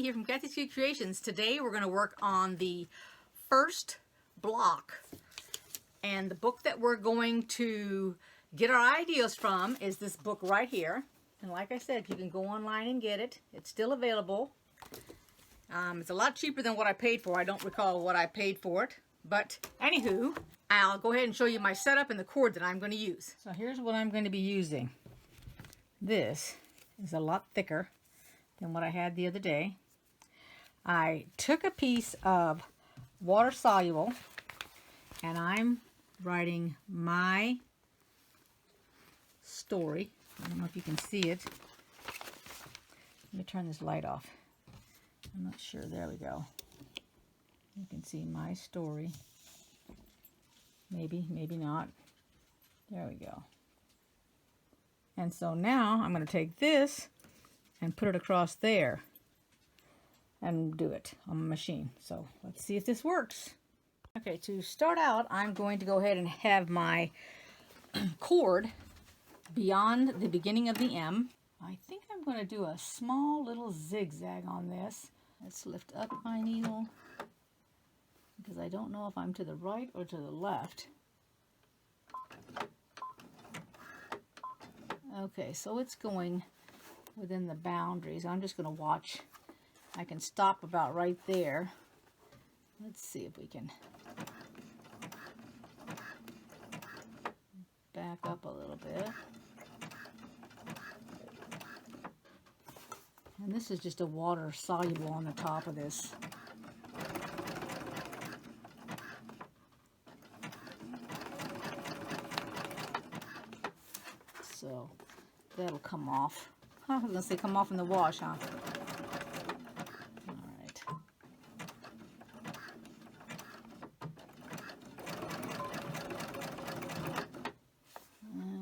here from KathysKuteKreations. Today we're going to work on the first block. And the book that we're going to get our ideas from is this book right here. And like I said, you can go online and get it. It's still available. It's a lot cheaper than what I paid for. I don't recall what I paid for it. But anywho, I'll go ahead and show you my setup and the cord that I'm going to use. So here's what I'm going to be using. This is a lot thicker than what I had the other day. I took a piece of water soluble and I'm writing my story. I don't know if you can see it. Let me turn this light off. I'm not sure. There we go. You can see my story. Maybe, maybe not. There we go. And so now I'm going to take this and put it across there and do it on my machine. So let's see if this works. Okay, to start out, I'm going to go ahead and have my cord beyond the beginning of the M. I think I'm going to do a small little zigzag on this. Let's lift up my needle because I don't know if I'm to the right or to the left. Okay, so it's going within the boundaries. I'm just going to watch. I can stop about right there. Let's see if we can back up a little bit. And this is just a water soluble on the top of this. So that'll come off. I was going to say come off in the wash, huh? Alright.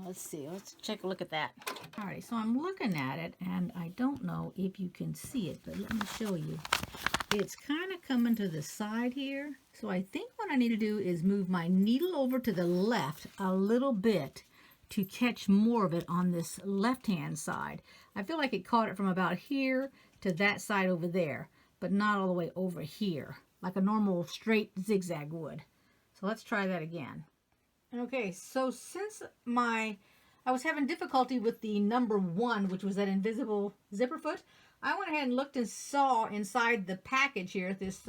Let's see. Let's take a look at that. Alright, so I'm looking at it, and I don't know if you can see it, but let me show you. It's kind of coming to the side here. So I think what I need to do is move my needle over to the left a little bit to catch more of it on this left-hand side. I feel like it caught it from about here to that side over there, but not all the way over here, like a normal straight zigzag would. So let's try that again. Okay, so since I was having difficulty with the number 1, which was that invisible zipper foot, I went ahead and looked and saw inside the package here, this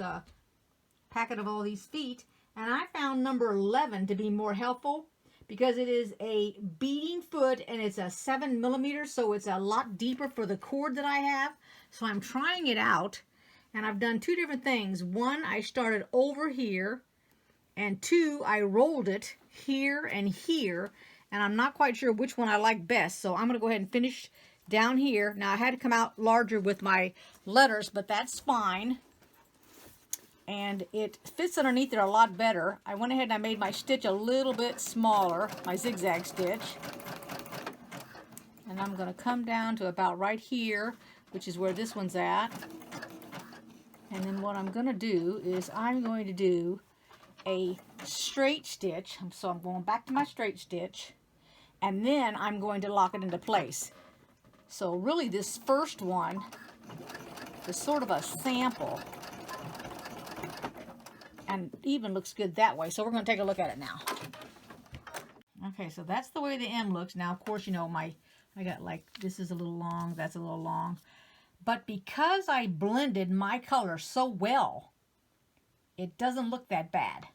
packet of all these feet, and I found number 11 to be more helpful, because it is a beading foot and it's a 7 millimeter, so it's a lot deeper for the cord that I have. So I'm trying it out, and I've done 2 different things. 1, I started over here, and 2, I rolled it here and here, and I'm not quite sure which one I like best. So I'm going to go ahead and finish down here. Now I had to come out larger with my letters, but that's fine. And it fits underneath there a lot better. I went ahead and I made my stitch a little bit smaller, my zigzag stitch. And I'm going to come down to about right here, which is where this one's at. And then what I'm going to do is I'm going to do a straight stitch. So I'm going back to my straight stitch. And then I'm going to lock it into place. So really this first one is sort of a sample. And even looks good that way. So we're going to take a look at it now. Okay, so that's the way the M looks. Now, of course, you know, I got like, this is a little long, that's a little long. But because I blended my color so well, it doesn't look that bad.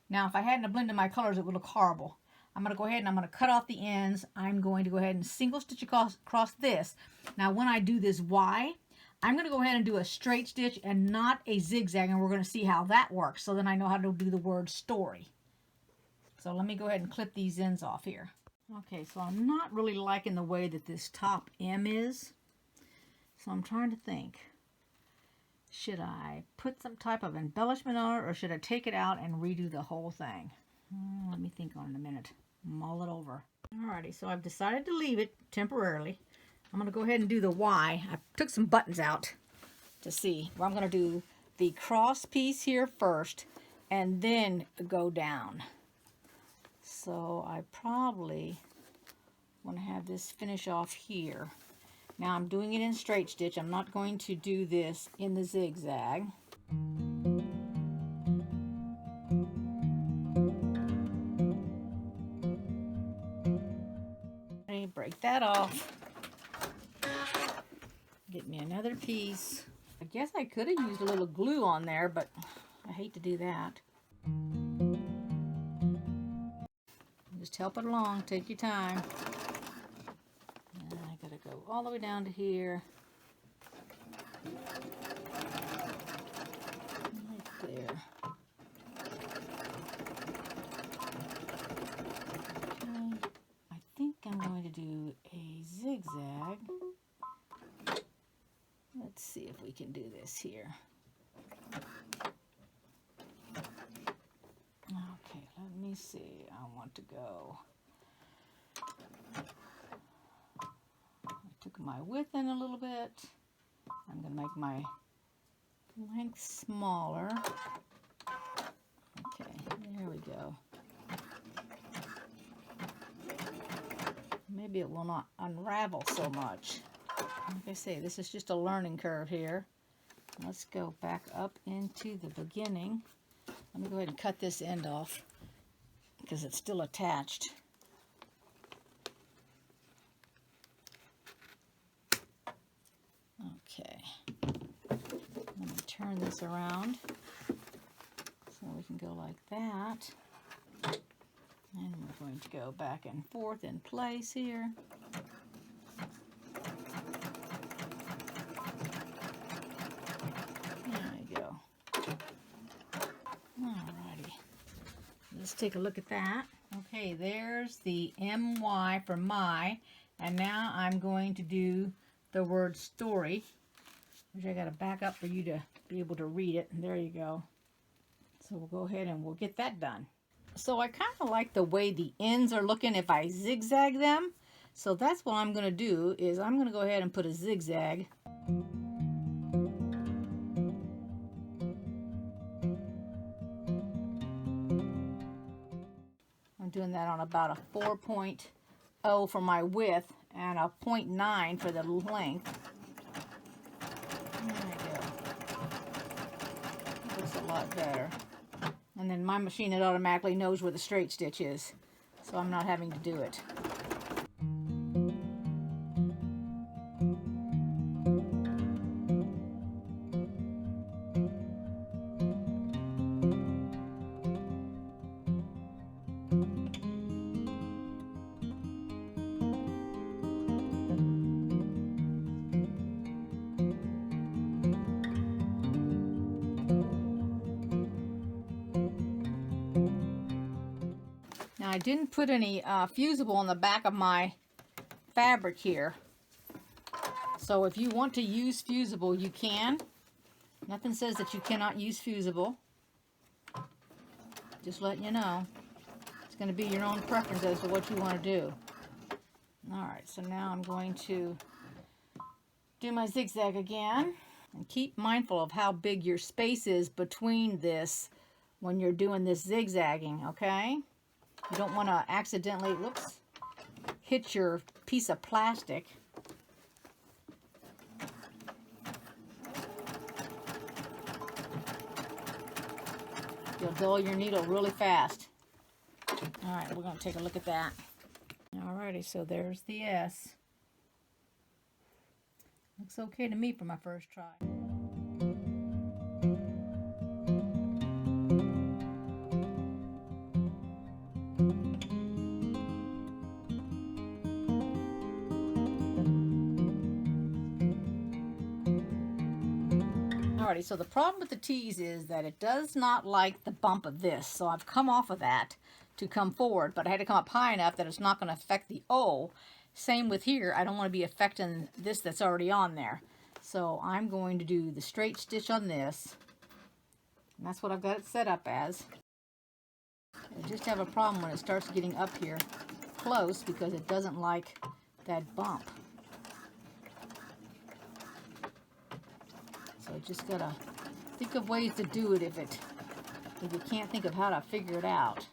Now, if I hadn't blended my colors, it would look horrible. I'm going to go ahead and I'm going to cut off the ends. I'm going to go ahead and single stitch across this. Now, when I do this Y, I'm going to go ahead and do a straight stitch and not a zigzag, and we're going to see how that works. So then I know how to do the word story. So let me go ahead and clip these ends off here. Okay, so I'm not really liking the way that this top M is. So I'm trying to think. Should I put some type of embellishment on it, or should I take it out and redo the whole thing? Let me think on it a minute. Mull it over. Alrighty, so I've decided to leave it temporarily. I'm going to go ahead and do the Y. I took some buttons out to see. Well, I'm going to do the cross piece here first and then go down. So I probably want to have this finish off here. Now I'm doing it in straight stitch. I'm not going to do this in the zigzag. Break that off. Get me another piece. I guess I could have used a little glue on there, but I hate to do that. Just help it along. Take your time. And I gotta go all the way down to here. Right there. I'm going to do a zigzag. Let's see if we can do this here. Okay, let me see. I want to go. I took my width in a little bit. I'm going to make my length smaller. Okay, there we go. Maybe it will not unravel so much. Like I say, this is just a learning curve here. Let's go back up into the beginning. Let me go ahead and cut this end off because it's still attached. Okay. Let me turn this around so we can go like that. And we're going to go back and forth in place here. There we go. Alrighty. Let's take a look at that. Okay, there's the MY for my. And now I'm going to do the word story, which I got to back up for you to be able to read it. And there you go. So we'll go ahead and we'll get that done. So I kind of like the way the ends are looking if I zigzag them. So that's what I'm going to do is I'm going to go ahead and put a zigzag. I'm doing that on about a 4.0 for my width and a 0.9 for the length. There we go. Looks a lot better. And then my machine, it automatically knows where the straight stitch is, so I'm not having to do it. Now I didn't put any fusible on the back of my fabric here. So if you want to use fusible, you can. Nothing says that you cannot use fusible. Just letting you know. It's going to be your own preference as to what you want to do. Alright, so now I'm going to do my zigzag again. And keep mindful of how big your space is between this when you're doing this zigzagging, okay? You don't want to accidentally, whoops, hit your piece of plastic. You'll dull your needle really fast. All right, we're going to take a look at that. Alrighty, so there's the S. Looks okay to me for my first try. Alrighty, so the problem with the tees is that it does not like the bump of this. So I've come off of that to come forward, but I had to come up high enough that it's not going to affect the O. Same with here. I don't want to be affecting this that's already on there. So I'm going to do the straight stitch on this. And that's what I've got it set up as. I just have a problem when it starts getting up here close because it doesn't like that bump. So just gotta think of ways to do it if you can't think of how to figure it out.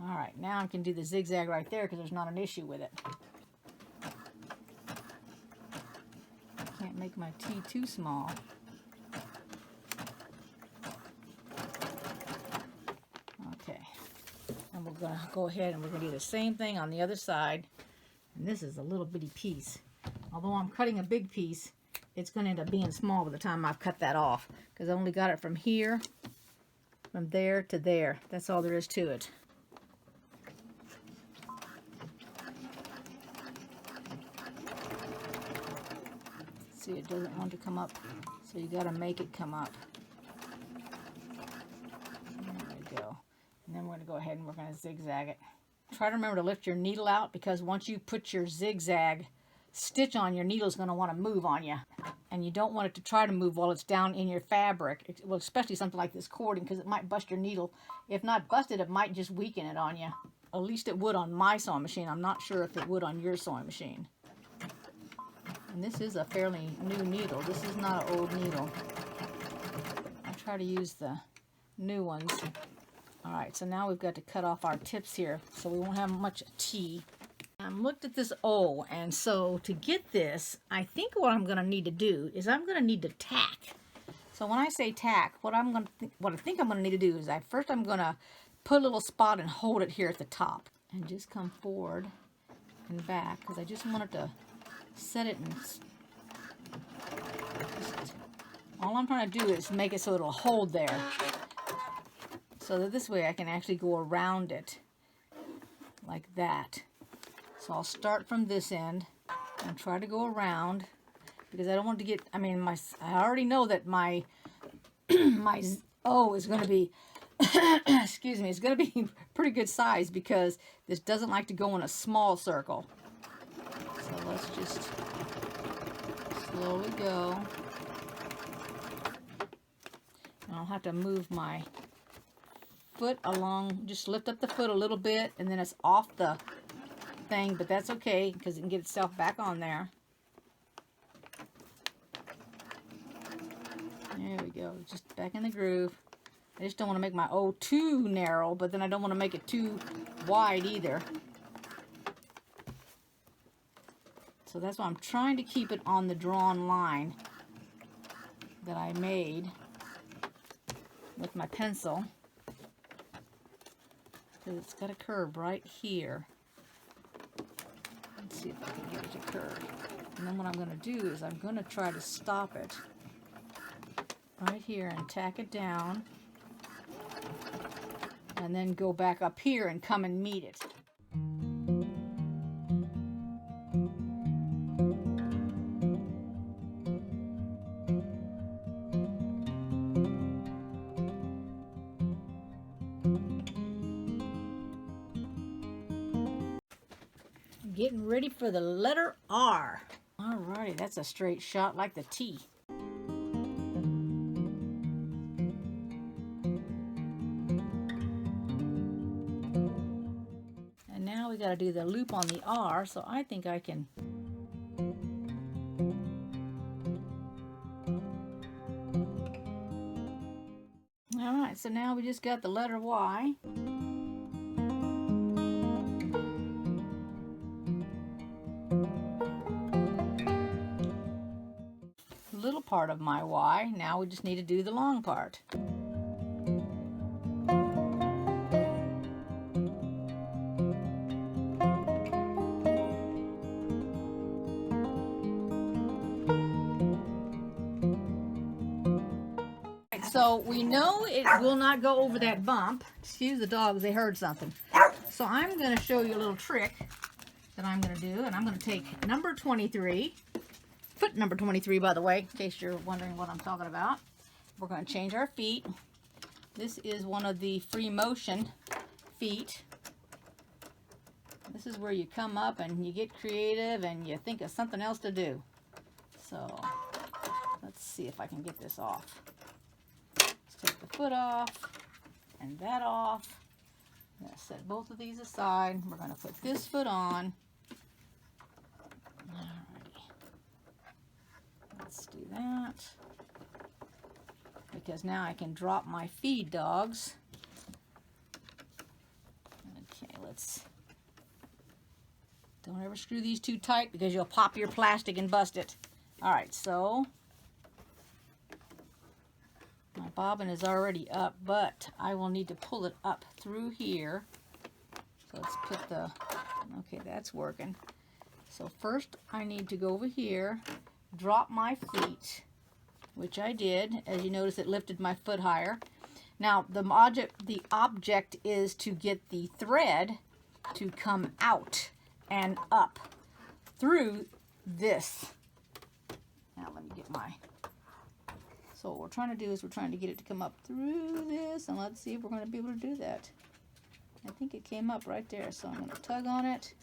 All right, now I can do the zigzag right there because there's not an issue with it. my T too small. Okay, and we're going to go ahead and we're going to do the same thing on the other side. And this is a little bitty piece. Although I'm cutting a big piece, it's going to end up being small by the time I've cut that off, because I only got it from here, from there to there. That's all there is to it. See, it doesn't want to come up, so you got to make it come up. There we go. And then we're going to go ahead and we're going to zigzag it. Try to remember to lift your needle out, because once you put your zigzag stitch on, your needle is going to want to move on you. And you don't want it to try to move while it's down in your fabric. Well, especially something like this cording, because it might bust your needle. If not busted, it might just weaken it on you. At least it would on my sewing machine. I'm not sure if it would on your sewing machine. And this is a fairly new needle. This is not an old needle. I try to use the new ones. All right, so now we've got to cut off our tips here, so we won't have much T. I looked at this O, and so to get this, I think what I'm going to need to do is I'm going to need to tack. So when I say tack, what I think I'm going to need to do is first I'm going to put a little spot and hold it here at the top, and just come forward and back, because I just wanted to set it and all I'm trying to do is make it so it'll hold there, so that this way I can actually go around it like that. So I'll start from this end and try to go around, because I don't want to get, I already know that my my O is going to be excuse me, it's going to be pretty good size, because this doesn't like to go in a small circle. So let's just slowly go. And I'll have to move my foot along, just lift up the foot a little bit, and then it's off the thing, but that's okay, because it can get itself back on there. There we go, just back in the groove. I just don't want to make my O too narrow, but then I don't want to make it too wide either. So that's why I'm trying to keep it on the drawn line that I made with my pencil, because it's got a curve right here. Let's see if I can get it to curve. And then what I'm going to do is I'm going to try to stop it right here and tack it down, and then go back up here and come and meet it. Getting ready for the letter R. Alrighty, that's a straight shot like the T. And now we got to do the loop on the R, so I think I can. Alright, so now we just got the letter Y. Little part of my Y. Now we just need to do the long part. So we know it will not go over that bump. Excuse the dogs, they heard something. So I'm going to show you a little trick that I'm going to do, and I'm going to take number 23. Foot number 23, by the way, in case you're wondering what I'm talking about. We're going to change our feet. This is one of the free motion feet. This is where you come up and you get creative and you think of something else to do. So let's see if I can get this off. Let's take the foot off and that off. I'm going to set both of these aside. We're going to put this foot on. Let's do that, because now I can drop my feed dogs. Okay, don't ever screw these too tight, because you'll pop your plastic and bust it. All right, so my bobbin is already up, but I will need to pull it up through here. So let's put the, okay, that's working. So first I need to go over here, drop my feet, which I did. As you notice, it lifted my foot higher. Now the object is to get the thread to come out and up through this. Now let me get my, so what we're trying to do is we're trying to get it to come up through this, and let's see if we're going to be able to do that. I think it came up right there, so I'm going to tug on it.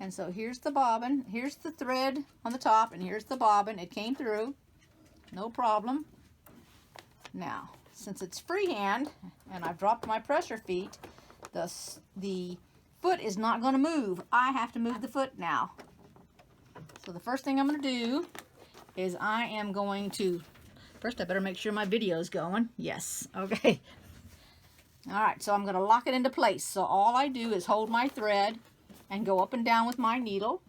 And so here's the bobbin, here's the thread on the top, and here's the bobbin. It came through, no problem. Now, since it's freehand, and I've dropped my pressure feet, the foot is not going to move. I have to move the foot now. So the first thing I'm going to do is I am going to, first I better make sure my video is going. Yes, okay. All right, so I'm going to lock it into place. So all I do is hold my thread and go up and down with my needle.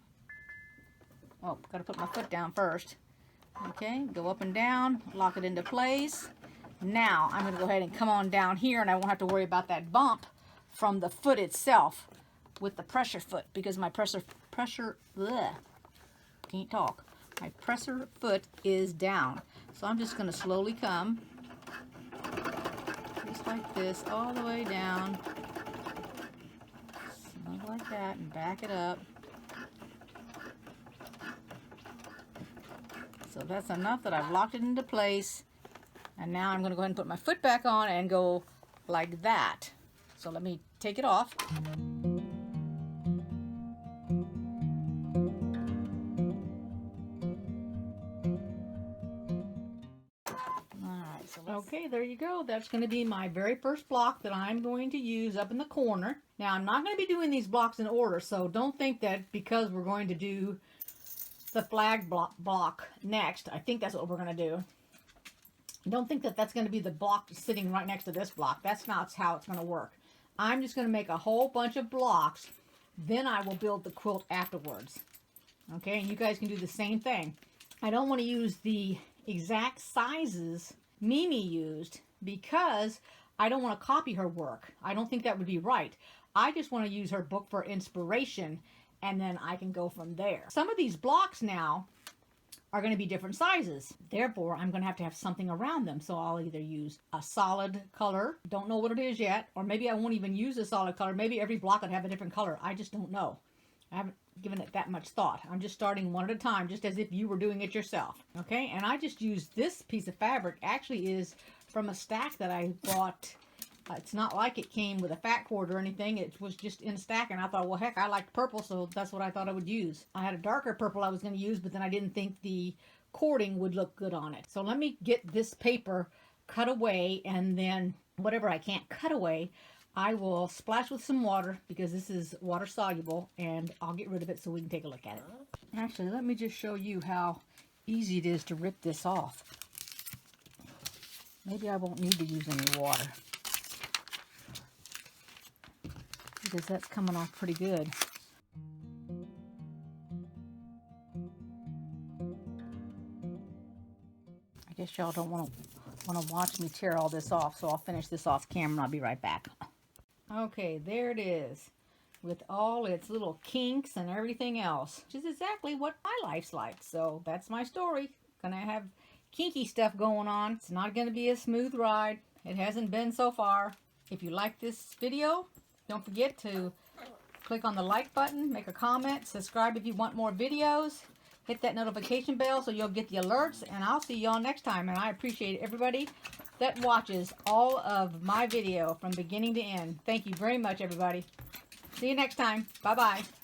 Oh, got to put my foot down first. Okay, go up and down, lock it into place. Now I'm going to go ahead and come on down here, and I won't have to worry about that bump from the foot itself with the pressure foot, because my pressure foot is down. So I'm just going to slowly come, just like this, all the way down, snug like that, and back it up. So that's enough that I've locked it into place. And now I'm going to go ahead and put my foot back on and go like that. So let me take it off. Alright, so okay, there you go. That's going to be my very first block that I'm going to use up in the corner. Now I'm not going to be doing these blocks in order, so don't think that because we're going to do the flag block next, I think that's what we're going to do. Don't think that that's going to be the block sitting right next to this block. That's not how it's going to work. I'm just going to make a whole bunch of blocks. Then I will build the quilt afterwards. Okay, and you guys can do the same thing. I don't want to use the exact sizes Mimi used because I don't want to copy her work. I don't think that would be right. I just want to use her book for inspiration, and then I can go from there. Some of these blocks now are going to be different sizes. Therefore, I'm going to have something around them. So I'll either use a solid color, don't know what it is yet, or maybe I won't even use a solid color. Maybe every block would have a different color. I just don't know. I haven't given it that much thought. I'm just starting one at a time, just as if you were doing it yourself. Okay, and I just used this piece of fabric. Actually is from a stack that I bought. It's not like it came with a fat cord or anything. It was just in a stack, and I thought, well, heck, I like purple, so that's what I thought I would use. I had a darker purple I was going to use, but then I didn't think the cording would look good on it. So let me get this paper cut away, and then whatever I can't cut away, I will splash with some water, because this is water soluble, and I'll get rid of it so we can take a look at it. Actually, let me just show you how easy it is to rip this off. Maybe I won't need to use any water, because that's coming off pretty good. I guess y'all don't want to watch me tear all this off, so I'll finish this off camera and I'll be right back. Okay, there it is, with all its little kinks and everything else, which is exactly what my life's like. So that's my story. Gonna have kinky stuff going on. It's not gonna be a smooth ride. It hasn't been so far. If you like this video, don't forget to click on the like button, make a comment, subscribe if you want more videos, hit that notification bell so you'll get the alerts, and I'll see y'all next time. And I appreciate everybody that watches all of my video from beginning to end. Thank you very much, everybody. See you next time. Bye-bye.